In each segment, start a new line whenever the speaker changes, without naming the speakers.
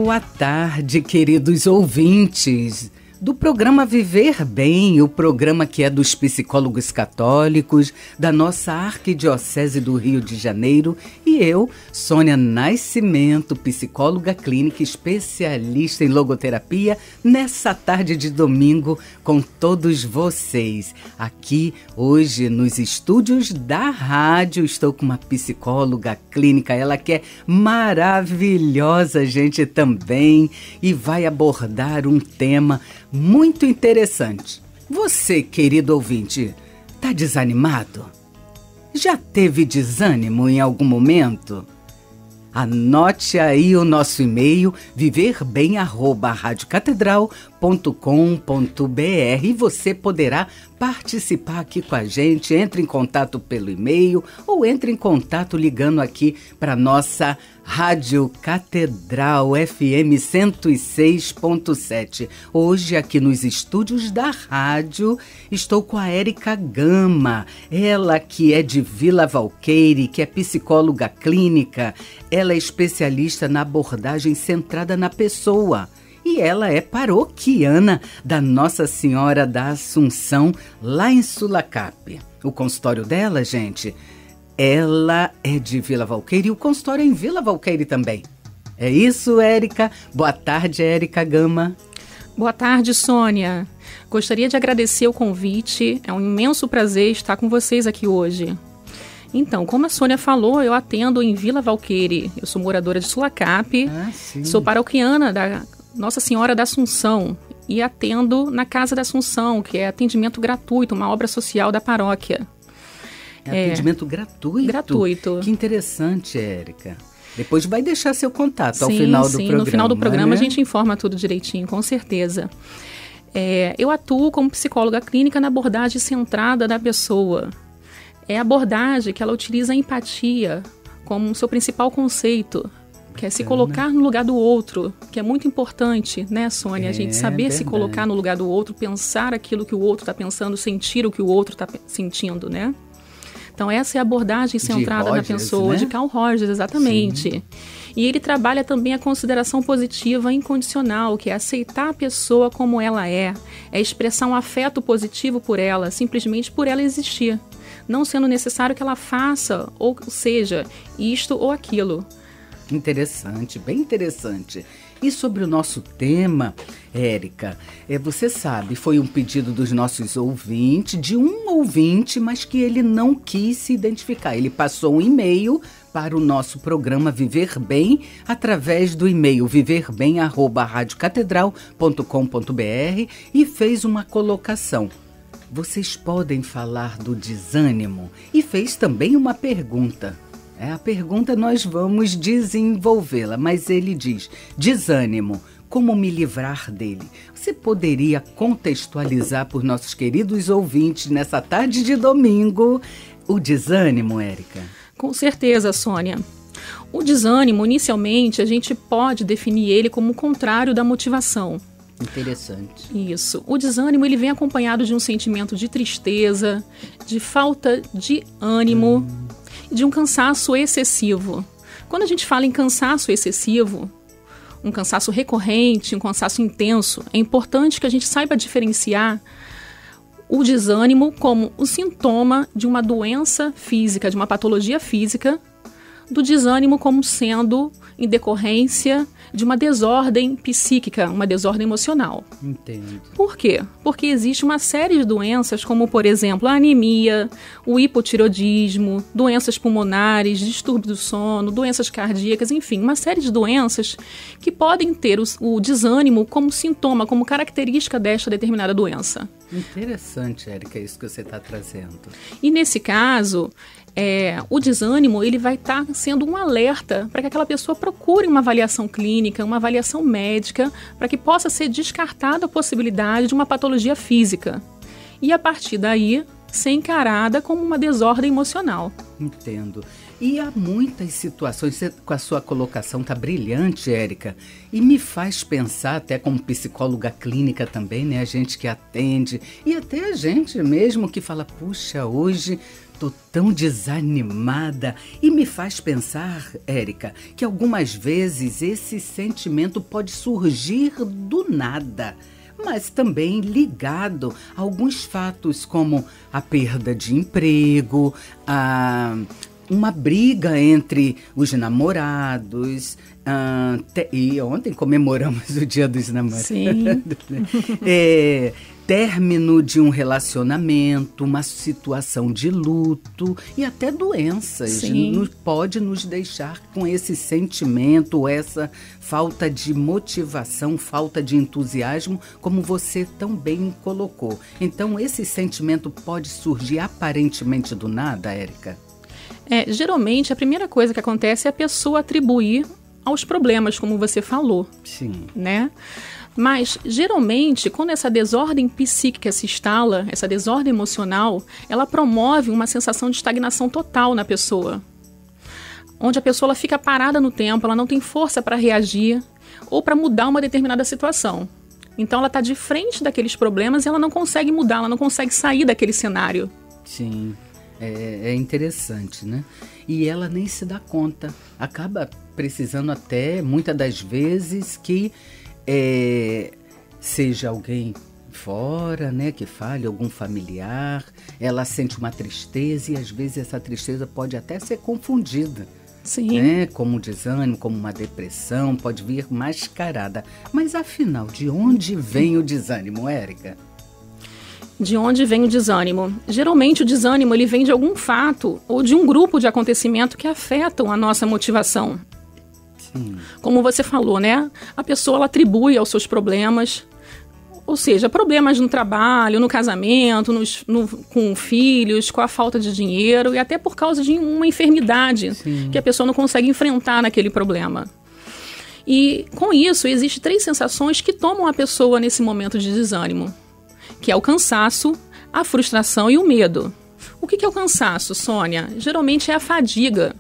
Boa tarde, queridos ouvintes do programa Viver Bem, o programa que é dos psicólogos católicos da nossa Arquidiocese do Rio de Janeiro, e eu, Sônia Nascimento, psicóloga clínica especialista em logoterapia, nessa tarde de domingo com todos vocês. Aqui, hoje, nos estúdios da rádio, estou com uma psicóloga clínica, ela que é maravilhosa, gente, também, e vai abordar um tema muito interessante. Você, querido ouvinte, tá desanimado? Já teve desânimo em algum momento? Anote aí o nosso e-mail viverbem@radiocatedral.com.br e você poderá participar aqui com a gente. Entre em contato pelo e-mail ou entre em contato ligando aqui para nossa Rádio Catedral FM 106.7. Hoje aqui nos estúdios da rádio estou com a Érica Gama, ela que é de Vila Valqueire, que é psicóloga clínica, ela é especialista na abordagem centrada na pessoa. E ela é paroquiana da Nossa Senhora da Assunção, lá em Sulacap. O consultório dela, gente, ela é de Vila Valqueire e o consultório é em Vila Valqueire também. É isso, Érica? Boa tarde, Érica Gama.
Boa tarde, Sônia. Gostaria de agradecer o convite. É um imenso prazer estar com vocês aqui hoje. Então, como a Sônia falou, eu atendo em Vila Valqueire. Eu sou moradora de Sulacap, sou paroquiana da Nossa Senhora da Assunção e atendo na Casa da Assunção, que é atendimento gratuito, uma obra social da paróquia.
Atendimento gratuito?
Gratuito.
Que interessante, Érica. Depois vai deixar seu contato ao final do programa. Sim, no final do programa a gente informa tudo direitinho, com certeza. Eu atuo como psicóloga clínica na abordagem centrada da pessoa. É a abordagem que ela utiliza a empatia como seu principal conceito, que é se colocar no lugar do outro, que é muito importante, né, Sônia? A gente saber se colocar no lugar do outro, pensar aquilo que o outro está pensando, sentir o que o outro está sentindo, né? Então, essa é a abordagem centrada na pessoa, né? De Carl Rogers, exatamente. Sim. E ele trabalha também a consideração positiva incondicional, que é aceitar a pessoa como ela é expressar um afeto positivo por ela, simplesmente por ela existir, não sendo necessário que ela faça, ou seja, isto ou aquilo. Interessante, bem interessante. E sobre o nosso tema, Érica, você sabe, foi um pedido dos nossos ouvintes, de um ouvinte, mas que ele não quis se identificar. Ele passou um e-mail para o nosso programa Viver Bem, através do e-mail viverbem@radiocatedral.com.br e fez uma colocação. Vocês podem falar do desânimo? E fez também uma pergunta. A pergunta nós vamos desenvolvê-la, mas ele diz: desânimo, como me livrar dele? Você poderia contextualizar por nossos queridos ouvintes nessa tarde de domingo o desânimo, Érica?
Com certeza, Sônia. O desânimo, inicialmente, a gente pode definir ele como o contrário da motivação.
Interessante.
Isso. O desânimo, ele vem acompanhado de um sentimento de tristeza, de falta de ânimo, de um cansaço excessivo. Quando a gente fala em cansaço excessivo, um cansaço recorrente, um cansaço intenso, é importante que a gente saiba diferenciar o desânimo como o sintoma de uma doença física, de uma patologia física, do desânimo como sendo em decorrência de uma desordem psíquica, uma desordem emocional.
Entendo.
Por quê? Porque existe uma série de doenças, como, por exemplo, a anemia, o hipotireoidismo, doenças pulmonares, distúrbio do sono, doenças cardíacas, enfim, uma série de doenças que podem ter o desânimo como sintoma, como característica desta determinada doença.
Interessante, Érica, isso que você está trazendo.
E nesse caso, o desânimo ele vai estar sendo um alerta para que aquela pessoa procure uma avaliação clínica, uma avaliação médica, para que possa ser descartada a possibilidade de uma patologia física. E a partir daí, ser encarada como uma desordem emocional.
Entendo. E há muitas situações, você, com a sua colocação tá brilhante, Érica, e me faz pensar, até como psicóloga clínica também, né, a gente que atende, e até a gente mesmo que fala, puxa, hoje
tô tão desanimada. E me faz pensar, Érica, que algumas vezes esse sentimento pode surgir do nada, mas também ligado a alguns fatos como a perda de emprego, uma briga entre os namorados, e ontem comemoramos o Dia dos Namorados.
Sim.
Término de um relacionamento, uma situação de luto e até doenças. Pode nos deixar com esse sentimento, essa falta de motivação, falta de entusiasmo, como você tão bem colocou. Então, esse sentimento pode surgir aparentemente do nada, Érica?
Geralmente, a primeira coisa que acontece é a pessoa atribuir aos problemas, como você falou.
Sim.
Né? Mas, geralmente, quando essa desordem psíquica se instala, essa desordem emocional, ela promove uma sensação de estagnação total na pessoa. Onde a pessoa ela fica parada no tempo, ela não tem força para reagir ou para mudar uma determinada situação. Então, ela está de frente daqueles problemas e ela não consegue mudar, ela não consegue sair daquele cenário.
Sim, é interessante, né? E ela nem se dá conta. Acaba precisando até, muitas das vezes, que seja alguém fora, né, que fale, algum familiar, ela sente uma tristeza e às vezes essa tristeza pode até ser confundida.
Sim.
Né, como um desânimo, como uma depressão, pode vir mascarada. Mas afinal, de onde vem o desânimo, Érica?
De onde vem o desânimo? Geralmente o desânimo ele vem de algum fato ou de um grupo de acontecimento que afetam a nossa motivação.
Sim.
Como você falou, né? A pessoa ela atribui aos seus problemas, ou seja, problemas no trabalho, no casamento, com filhos, com a falta de dinheiro e até por causa de uma enfermidade. Sim. Que a pessoa não consegue enfrentar naquele problema. E com isso, existem 3 sensações que tomam a pessoa nesse momento de desânimo, que é o cansaço, a frustração e o medo. O que é o cansaço, Sônia? Geralmente é a fadiga.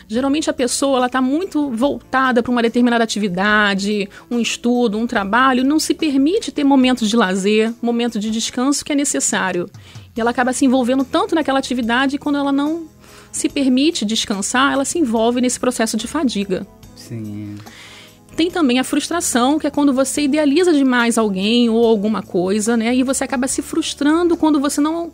Geralmente a pessoa está muito voltada para uma determinada atividade, um estudo, um trabalho, não se permite ter momentos de lazer, momentos de descanso que é necessário. E ela acaba se envolvendo tanto naquela atividade e quando ela não se permite descansar, ela se envolve nesse processo de fadiga.
Sim.
Tem também a frustração, que é quando você idealiza demais alguém ou alguma coisa, né? E você acaba se frustrando quando você não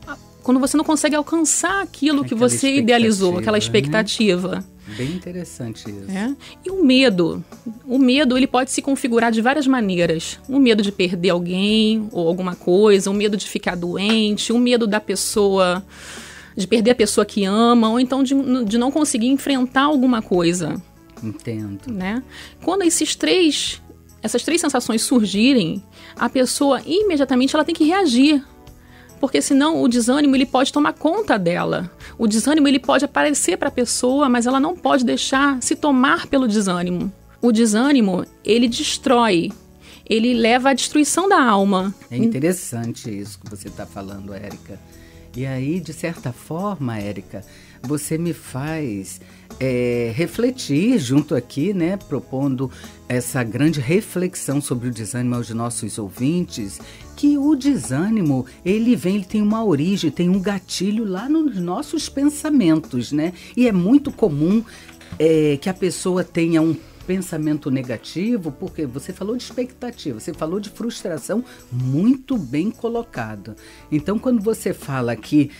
consegue alcançar aquilo que você idealizou, aquela expectativa.
Né? Bem interessante isso.
E o medo? O medo ele pode se configurar de várias maneiras. O medo de perder alguém ou alguma coisa, o medo de ficar doente, o medo da pessoa, de perder a pessoa que ama, ou então de não conseguir enfrentar alguma coisa.
Entendo.
Né? Quando essas três sensações surgirem, a pessoa imediatamente ela tem que reagir. Porque senão o desânimo ele pode tomar conta dela. O desânimo ele pode aparecer para a pessoa, mas ela não pode deixar se tomar pelo desânimo. O desânimo, ele destrói, ele leva à destruição da alma.
É interessante isso que você está falando, Érica. E aí, de certa forma, Érica, você me faz refletir junto aqui, né, propondo essa grande reflexão sobre o desânimo aos nossos ouvintes, que o desânimo, ele tem uma origem, tem um gatilho lá nos nossos pensamentos, né? E é muito comum que a pessoa tenha um pensamento negativo, porque você falou de expectativa, você falou de frustração, muito bem colocado. Então, quando você fala que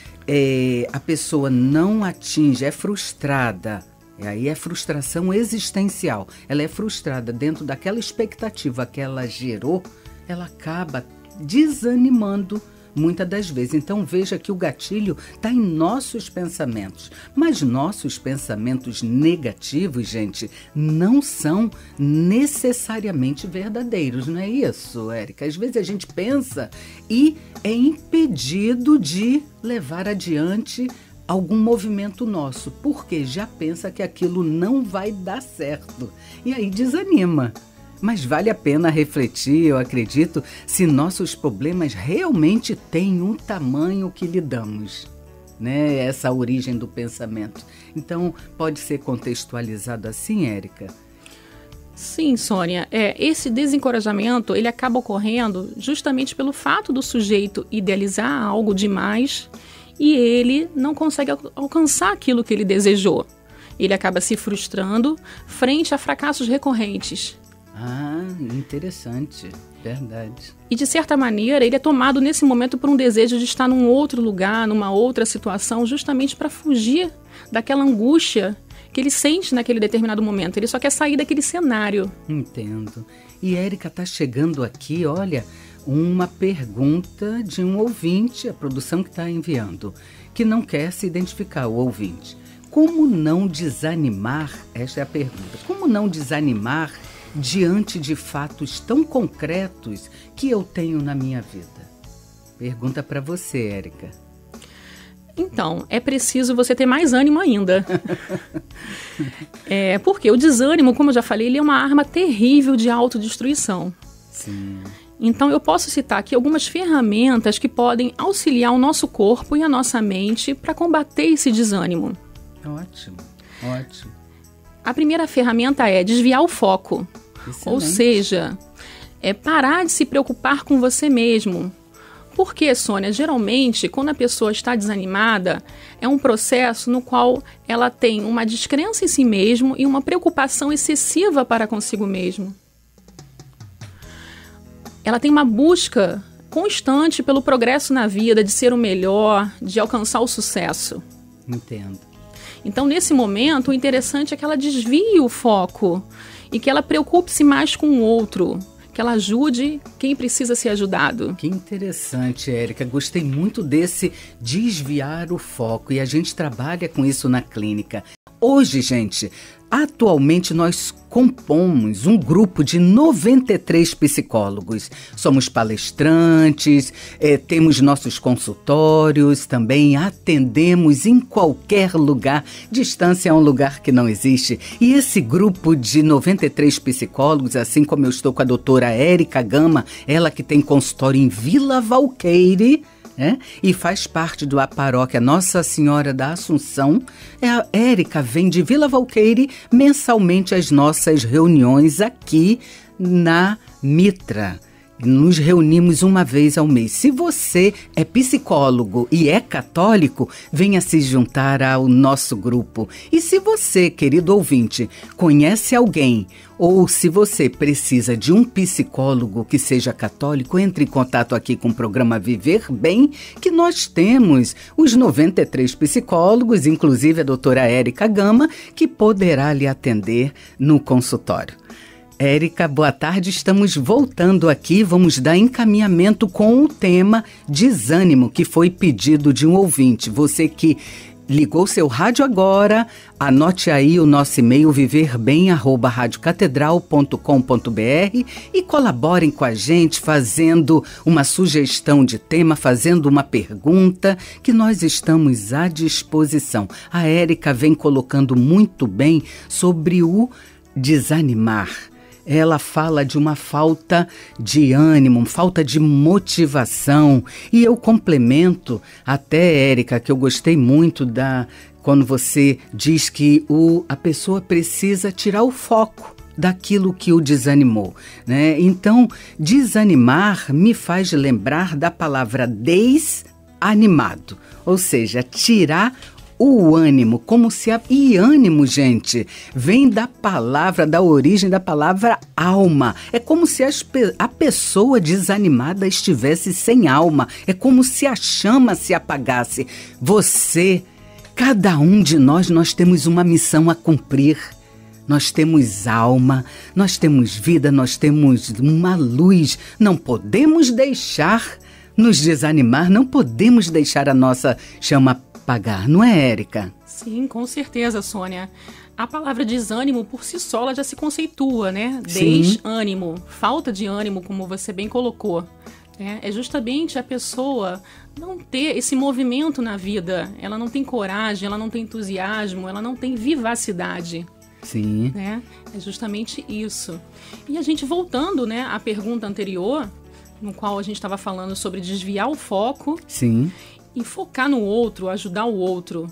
a pessoa não atinge, é frustrada, aí é frustração existencial, ela é frustrada dentro daquela expectativa que ela gerou, ela acaba desanimando muitas das vezes. Então veja que o gatilho está em nossos pensamentos. Mas nossos pensamentos negativos, gente, não são necessariamente verdadeiros, não é isso, Érica? Às vezes a gente pensa e é impedido de levar adiante algum movimento nosso, porque já pensa que aquilo não vai dar certo. E aí desanima. Mas vale a pena refletir, eu acredito, se nossos problemas realmente têm um tamanho que lhe damos, né? Essa origem do pensamento. Então, pode ser contextualizado assim, Érica?
Sim, Sônia. Esse desencorajamento, ele acaba ocorrendo justamente pelo fato do sujeito idealizar algo demais e ele não consegue alcançar aquilo que ele desejou. Ele acaba se frustrando frente a fracassos recorrentes.
Ah, interessante. Verdade.
E, de certa maneira, ele é tomado nesse momento por um desejo de estar num outro lugar, numa outra situação, justamente para fugir daquela angústia que ele sente naquele determinado momento. Ele só quer sair daquele cenário.
Entendo. E Érica está chegando aqui, olha, uma pergunta de um ouvinte, a produção que está enviando, que não quer se identificar, o ouvinte. Como não desanimar, esta é a pergunta, como não desanimar diante de fatos tão concretos que eu tenho na minha vida? Pergunta para você, Érica.
Então, é preciso você ter mais ânimo ainda. Porque o desânimo, como eu já falei, ele é uma arma terrível de autodestruição.
Sim.
Então, eu posso citar aqui algumas ferramentas que podem auxiliar o nosso corpo e a nossa mente para combater esse desânimo.
Ótimo, ótimo.
A primeira ferramenta é desviar o foco. Excelente. Ou seja, é parar de se preocupar com você mesmo. Porque, Sônia, geralmente, quando a pessoa está desanimada, é um processo no qual ela tem uma descrença em si mesmo e uma preocupação excessiva para consigo mesmo. Ela tem uma busca constante pelo progresso na vida, de ser o melhor, de alcançar o sucesso.
Entendo.
Então, nesse momento, o interessante é que ela desvie o foco e que ela preocupe-se mais com o outro, que ela ajude quem precisa ser ajudado.
Que interessante, Érica. Gostei muito desse desviar o foco e a gente trabalha com isso na clínica. Hoje, gente, atualmente nós compomos um grupo de 93 psicólogos. Somos palestrantes, temos nossos consultórios, também atendemos em qualquer lugar. Distância é um lugar que não existe. E esse grupo de 93 psicólogos, assim como eu estou com a doutora Érica Gama, ela que tem consultório em Vila Valqueire, e faz parte da paróquia Nossa Senhora da Assunção. A Érica vem de Vila Valqueire mensalmente às nossas reuniões aqui na Mitra. Nos reunimos uma vez ao mês. Se você é psicólogo e é católico, venha se juntar ao nosso grupo. E se você, querido ouvinte, conhece alguém ou se você precisa de um psicólogo que seja católico, entre em contato aqui com o programa Viver Bem, que nós temos os 93 psicólogos, inclusive a doutora Érica Gama, que poderá lhe atender no consultório. Érica, boa tarde. Estamos voltando aqui. Vamos dar encaminhamento com o tema desânimo, que foi pedido de um ouvinte. Você que ligou seu rádio agora, anote aí o nosso e-mail viverbem@radiocatedral.com.br e colaborem com a gente fazendo uma sugestão de tema, fazendo uma pergunta, que nós estamos à disposição. A Érica vem colocando muito bem sobre o desanimar. Ela fala de uma falta de ânimo, falta de motivação. E eu complemento até, Érica, que eu gostei muito quando você diz que a pessoa precisa tirar o foco daquilo que o desanimou, né? Então, desanimar me faz lembrar da palavra desanimado, ou seja, tirar o ânimo, como se e ânimo, gente, vem da origem da palavra alma. É como se a pessoa desanimada estivesse sem alma. É como se a chama se apagasse. Cada um de nós temos uma missão a cumprir. Nós temos alma, nós temos vida, nós temos uma luz. Não podemos deixar nos desanimar, não podemos deixar a nossa chama apagar, não é, Érica?
Sim, com certeza, Sônia. A palavra desânimo, por si só, ela já se conceitua, né?
Sim.
Desânimo, falta de ânimo, como você bem colocou. É justamente a pessoa não ter esse movimento na vida. Ela não tem coragem, ela não tem entusiasmo, ela não tem vivacidade.
Sim.
Né? É justamente isso. E a gente voltando, né, à pergunta anterior, no qual a gente estava falando sobre desviar o foco.
Sim.
E focar no outro, ajudar o outro.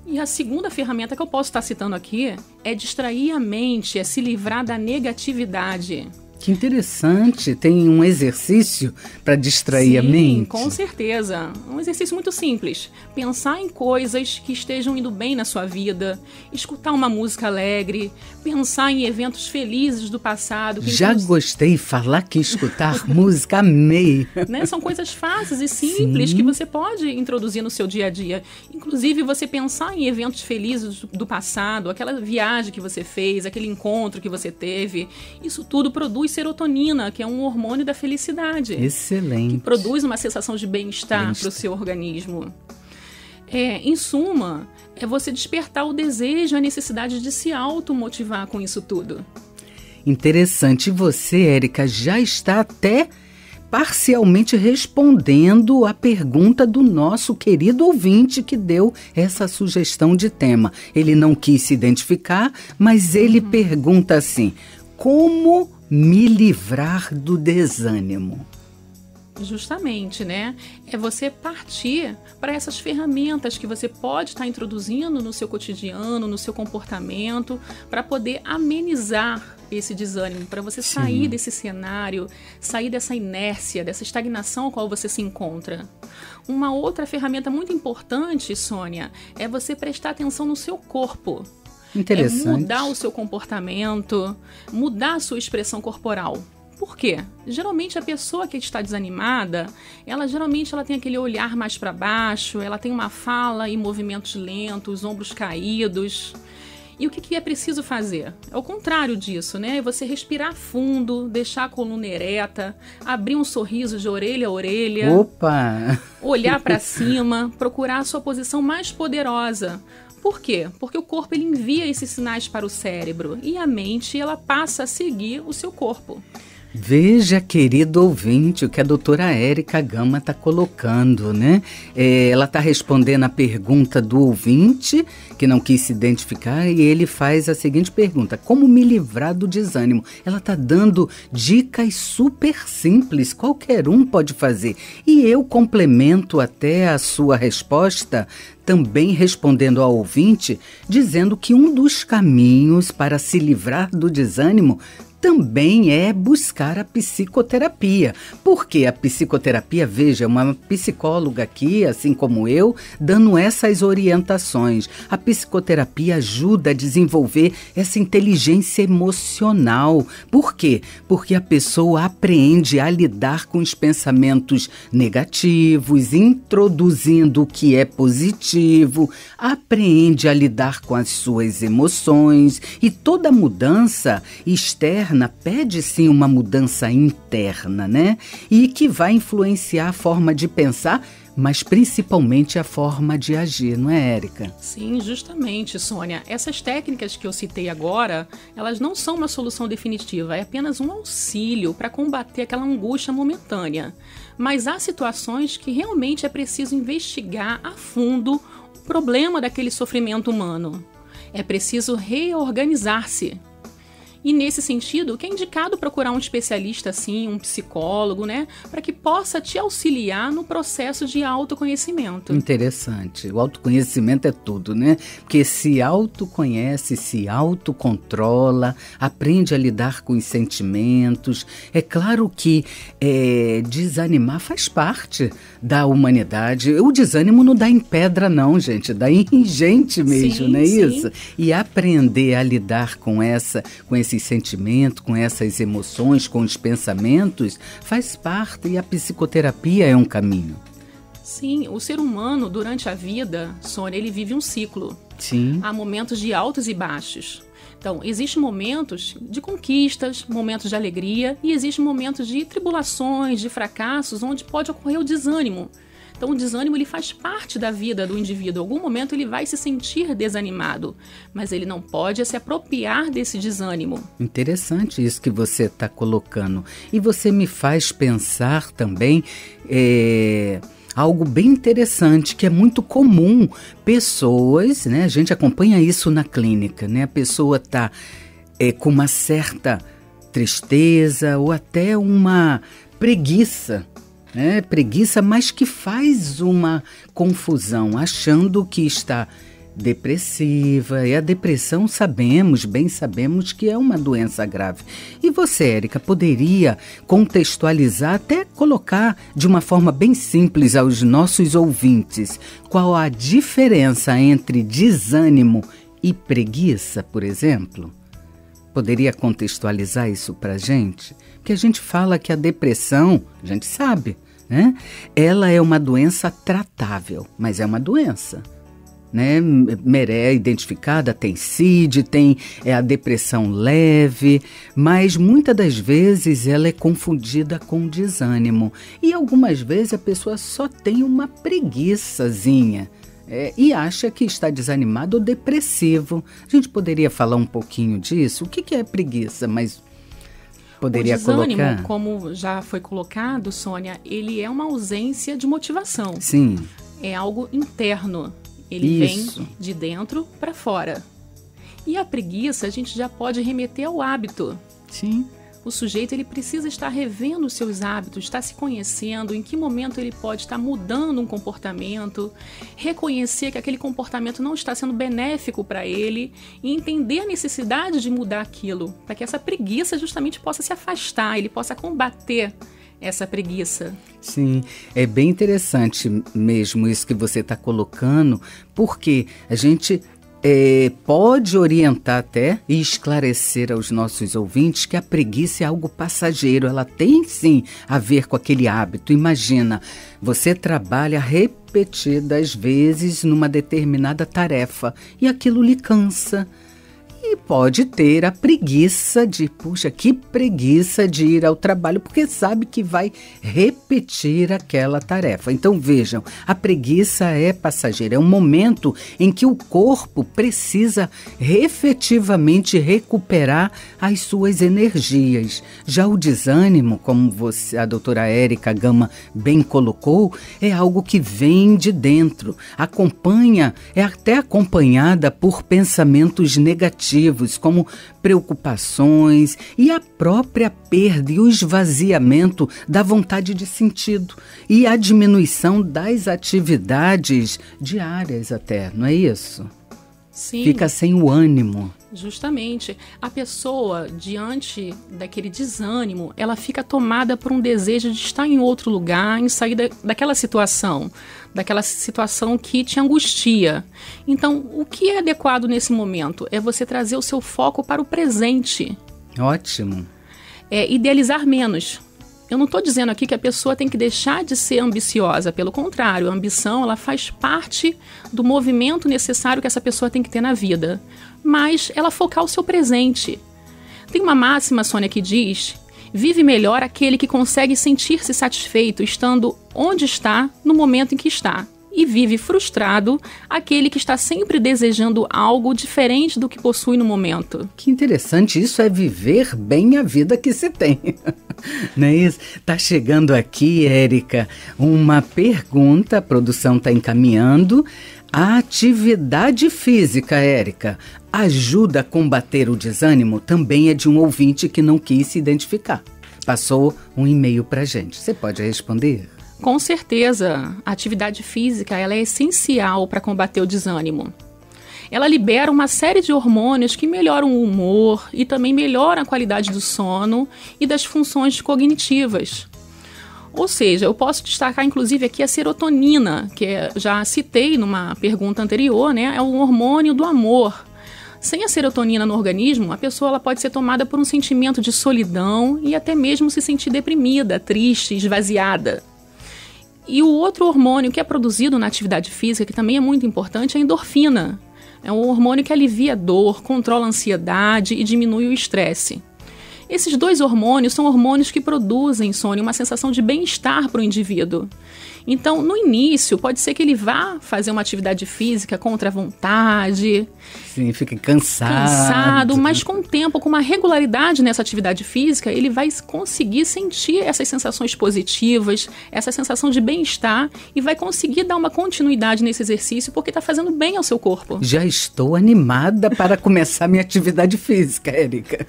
E a segunda ferramenta que eu posso estar citando aqui é distrair a mente, é se livrar da negatividade.
Que interessante, tem um exercício para distrair a mente?
Com certeza, um exercício muito simples, pensar em coisas que estejam indo bem na sua vida, escutar uma música alegre, pensar em eventos felizes do passado.
Já gostei, falar que escutar música, amei.
Né? São coisas fáceis e simples que você pode introduzir no seu dia a dia, inclusive você pensar em eventos felizes do passado, aquela viagem que você fez, aquele encontro que você teve, isso tudo produz serotonina, que é um hormônio da felicidade.
Excelente.
Que produz uma sensação de bem-estar para o seu organismo. Em suma, é você despertar o desejo, a necessidade de se automotivar com isso tudo.
Interessante. E você, Érica, já está até parcialmente respondendo a pergunta do nosso querido ouvinte que deu essa sugestão de tema. Ele não quis se identificar, mas ele pergunta assim: como me livrar do desânimo?
Justamente, né? É você partir para essas ferramentas que você pode estar introduzindo no seu cotidiano, no seu comportamento, para poder amenizar esse desânimo, para você sair desse cenário, sair dessa inércia, dessa estagnação a qual você se encontra. Uma outra ferramenta muito importante, Sônia, é você prestar atenção no seu corpo.
Interessante.
É mudar o seu comportamento, mudar a sua expressão corporal. Por quê? Geralmente a pessoa que está desanimada, ela tem aquele olhar mais para baixo, ela tem uma fala e movimentos lentos, ombros caídos. E o que é preciso fazer? É o contrário disso, né? É você respirar fundo, deixar a coluna ereta, abrir um sorriso de orelha a orelha.
Opa!
Olhar para cima, procurar a sua posição mais poderosa. Por quê? Porque o corpo ele envia esses sinais para o cérebro e a mente ela passa a seguir o seu corpo.
Veja, querido ouvinte, o que a doutora Érica Gama está colocando, né? Ela está respondendo a pergunta do ouvinte, que não quis se identificar, e ele faz a seguinte pergunta: como me livrar do desânimo? Ela está dando dicas super simples, qualquer um pode fazer. E eu complemento até a sua resposta, também respondendo ao ouvinte, dizendo que um dos caminhos para se livrar do desânimo também é buscar a psicoterapia. Porque a psicoterapia, veja, é uma psicóloga aqui, assim como eu, dando essas orientações. A psicoterapia ajuda a desenvolver essa inteligência emocional. Por quê? Porque a pessoa aprende a lidar com os pensamentos negativos, introduzindo o que é positivo, aprende a lidar com as suas emoções, e toda mudança externa pede sim uma mudança interna, né? E que vai influenciar a forma de pensar, mas principalmente a forma de agir, não é, Érica?
Sim, justamente, Sônia. Essas técnicas que eu citei agora, elas não são uma solução definitiva, é apenas um auxílio para combater aquela angústia momentânea. Mas há situações que realmente é preciso investigar a fundo o problema daquele sofrimento humano. É preciso reorganizar-se. E nesse sentido, que é indicado procurar um especialista assim, um psicólogo, né? Para que possa te auxiliar no processo de autoconhecimento.
Interessante. O autoconhecimento é tudo, né? Porque se autoconhece, se autocontrola, aprende a lidar com os sentimentos. É claro que desanimar faz parte da humanidade. O desânimo não dá em pedra não, gente. Dá em gente mesmo, sim, não é isso? E aprender a lidar com esses sentimentos, com essas emoções, com os pensamentos, faz parte, e a psicoterapia é um caminho.
Sim, o ser humano, durante a vida, Sônia, ele vive um ciclo.
Sim.
Há momentos de altos e baixos. Então, existem momentos de conquistas, momentos de alegria, e existem momentos de tribulações, de fracassos, onde pode ocorrer o desânimo. Então, o desânimo ele faz parte da vida do indivíduo. Em algum momento ele vai se sentir desanimado, mas ele não pode se apropriar desse desânimo.
Interessante isso que você está colocando. E você me faz pensar também algo bem interessante, que é muito comum. Pessoas, né, a gente acompanha isso na clínica, né? A pessoa está com uma certa tristeza ou até uma preguiça, mas que faz uma confusão, achando que está depressiva. E a depressão bem sabemos que é uma doença grave. E você, Érica, poderia contextualizar, até colocar de uma forma bem simples aos nossos ouvintes, qual a diferença entre desânimo e preguiça, por exemplo? Poderia contextualizar isso para a gente? Porque a gente fala que a depressão, a gente sabe, né? Ela é uma doença tratável, mas é uma doença, né? É identificada, tem CID, tem a depressão leve, mas muitas das vezes ela é confundida com desânimo. E algumas vezes a pessoa só tem uma preguiçazinha. E acha que está desanimado ou depressivo. A gente poderia falar um pouquinho disso? O que é preguiça? Mas poderia colocar? O desânimo,
como já foi colocado, Sônia, ele é uma ausência de motivação.
Sim.
É algo interno. Ele vem de dentro para fora. E a preguiça a gente já pode remeter ao hábito.
Sim.
O sujeito ele precisa estar revendo os seus hábitos, estar se conhecendo, em que momento ele pode estar mudando um comportamento, reconhecer que aquele comportamento não está sendo benéfico para ele e entender a necessidade de mudar aquilo, para que essa preguiça justamente possa se afastar, ele possa combater essa preguiça.
Sim, é bem interessante mesmo isso que você está colocando, porque a gente pode orientar até e esclarecer aos nossos ouvintes que a preguiça é algo passageiro, ela tem sim a ver com aquele hábito. Imagina, você trabalha repetidas vezes numa determinada tarefa e aquilo lhe cansa. E pode ter a preguiça puxa, que preguiça de ir ao trabalho, porque sabe que vai repetir aquela tarefa. Então vejam, a preguiça é passageira, é um momento em que o corpo precisa efetivamente recuperar as suas energias. Já o desânimo, como a doutora Érica Gama bem colocou, é algo que vem de dentro, é até acompanhada por pensamentos negativos, como preocupações e a própria perda e o esvaziamento da vontade de sentido e a diminuição das atividades diárias até, não é isso?
Sim.
Fica sem o ânimo.
Justamente. A pessoa, diante daquele desânimo, ela fica tomada por um desejo de estar em outro lugar, em sair daquela situação que te angustia. Então, o que é adequado nesse momento? É você trazer o seu foco para o presente.
Ótimo.
É idealizar menos. Eu não estou dizendo aqui que a pessoa tem que deixar de ser ambiciosa. Pelo contrário, a ambição ela faz parte do movimento necessário que essa pessoa tem que ter na vida. Mas ela focar o seu presente. Tem uma máxima, Sônia, que diz: vive melhor aquele que consegue sentir-se satisfeito estando onde está no momento em que está. E vive frustrado aquele que está sempre desejando algo diferente do que possui no momento.
Que interessante, isso é viver bem a vida que se tem. Não é isso? Tá chegando aqui, Érica, uma pergunta, a produção está encaminhando. A atividade física, Érica, ajuda a combater o desânimo? Também é de um ouvinte que não quis se identificar. Passou um e-mail para a gente. Você pode responder?
Com certeza, a atividade física ela é essencial para combater o desânimo. Ela libera uma série de hormônios que melhoram o humor e também melhoram a qualidade do sono e das funções cognitivas. Ou seja, eu posso destacar inclusive aqui a serotonina, que já citei numa pergunta anterior, né? É um hormônio do amor. Sem a serotonina no organismo, a pessoa ela pode ser tomada por um sentimento de solidão e até mesmo se sentir deprimida, triste, esvaziada. E o outro hormônio que é produzido na atividade física, que também é muito importante, é a endorfina. É um hormônio que alivia a dor, controla a ansiedade e diminui o estresse. Esses dois hormônios são hormônios que produzem, Sônia, uma sensação de bem-estar para o indivíduo. Então, no início, pode ser que ele vá fazer uma atividade física contra a vontade.
Sim, fica cansado.
Mas com o tempo, com uma regularidade nessa atividade física, ele vai conseguir sentir essas sensações positivas, essa sensação de bem-estar e vai conseguir dar uma continuidade nesse exercício porque está fazendo bem ao seu corpo.
Já estou animada para começar minha atividade física, Érica.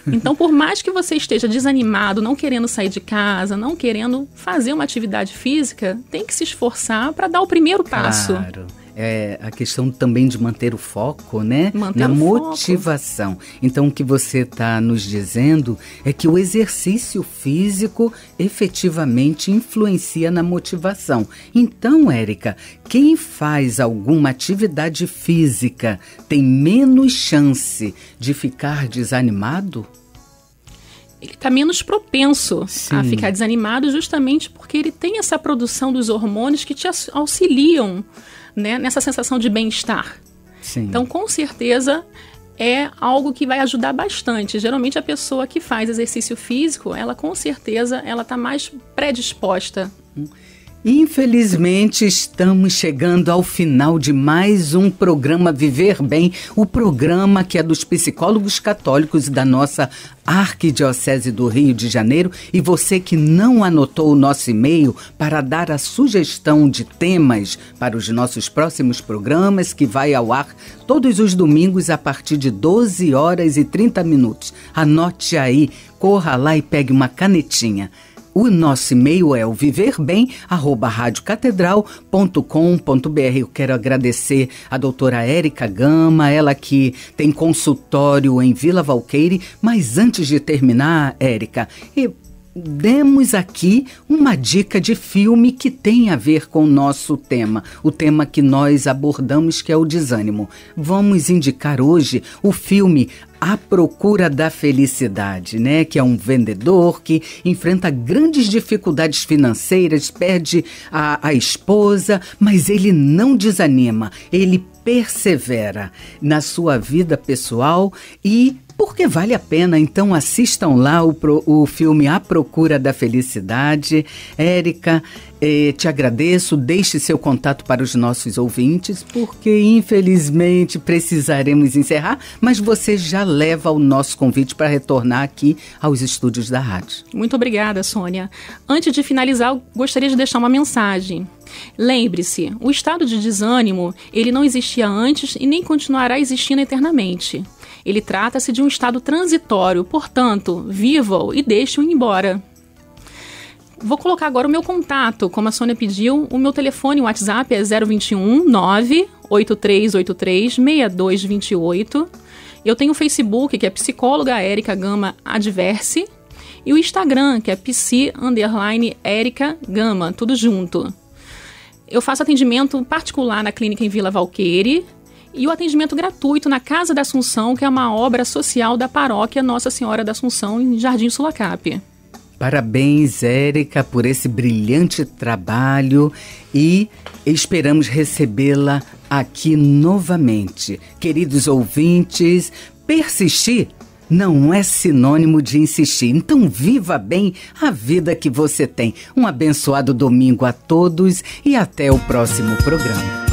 Então, por mais que você esteja desanimado, não querendo sair de casa, não querendo fazer uma atividade física, tem que se esforçar para dar o primeiro passo.
Claro. a questão também de manter o foco, né?
Na
motivação. Então, o que você está nos dizendo é que o exercício físico efetivamente influencia na motivação. Então, Érica, quem faz alguma atividade física tem menos chance de ficar desanimado?
Ele está menos propenso a ficar desanimado justamente porque ele tem essa produção dos hormônios que te auxiliam, né, nessa sensação de bem-estar. Então, com certeza, é algo que vai ajudar bastante. Geralmente, a pessoa que faz exercício físico, ela com certeza, ela está mais predisposta.
Infelizmente, estamos chegando ao final de mais um programa Viver Bem, o programa que é dos psicólogos católicos da nossa Arquidiocese do Rio de Janeiro. E você que não anotou o nosso e-mail para dar a sugestão de temas para os nossos próximos programas, que vai ao ar todos os domingos a partir de 12h30. Anote aí, corra lá e pegue uma canetinha. O nosso e-mail é o viverbem@radiocatedral.com.br. Eu quero agradecer a doutora Érica Gama, ela que tem consultório em Vila Valqueire. Mas antes de terminar, Érica, demos aqui uma dica de filme que tem a ver com o nosso tema, o tema que nós abordamos, que é o desânimo. Vamos indicar hoje o filme A Procura da Felicidade, né? Que é um vendedor que enfrenta grandes dificuldades financeiras, perde a esposa, mas ele não desanima, ele persevera na sua vida pessoal e porque vale a pena. Então assistam lá o filme A Procura da Felicidade. Érica, te agradeço, deixe seu contato para os nossos ouvintes, porque infelizmente precisaremos encerrar, mas você já leva o nosso convite para retornar aqui aos estúdios da rádio.
Muito obrigada, Sônia. Antes de finalizar, eu gostaria de deixar uma mensagem. Lembre-se, o estado de desânimo, ele não existia antes e nem continuará existindo eternamente. Ele trata-se de um estado transitório, portanto, viva-o e deixe-o embora. Vou colocar agora o meu contato, como a Sônia pediu. O meu telefone, o WhatsApp é 021 98383 6228. Eu tenho o Facebook, que é psicóloga Érica Gama Adverse, e o Instagram, que é psi_Érica Gama, tudo junto. Eu faço atendimento particular na clínica em Vila Valqueire e o atendimento gratuito na Casa da Assunção, que é uma obra social da paróquia Nossa Senhora da Assunção, em Jardim Sulacap.
Parabéns, Érica, por esse brilhante trabalho e esperamos recebê-la aqui novamente. Queridos ouvintes, persistir não é sinônimo de insistir. Então viva bem a vida que você tem. Um abençoado domingo a todos e até o próximo programa.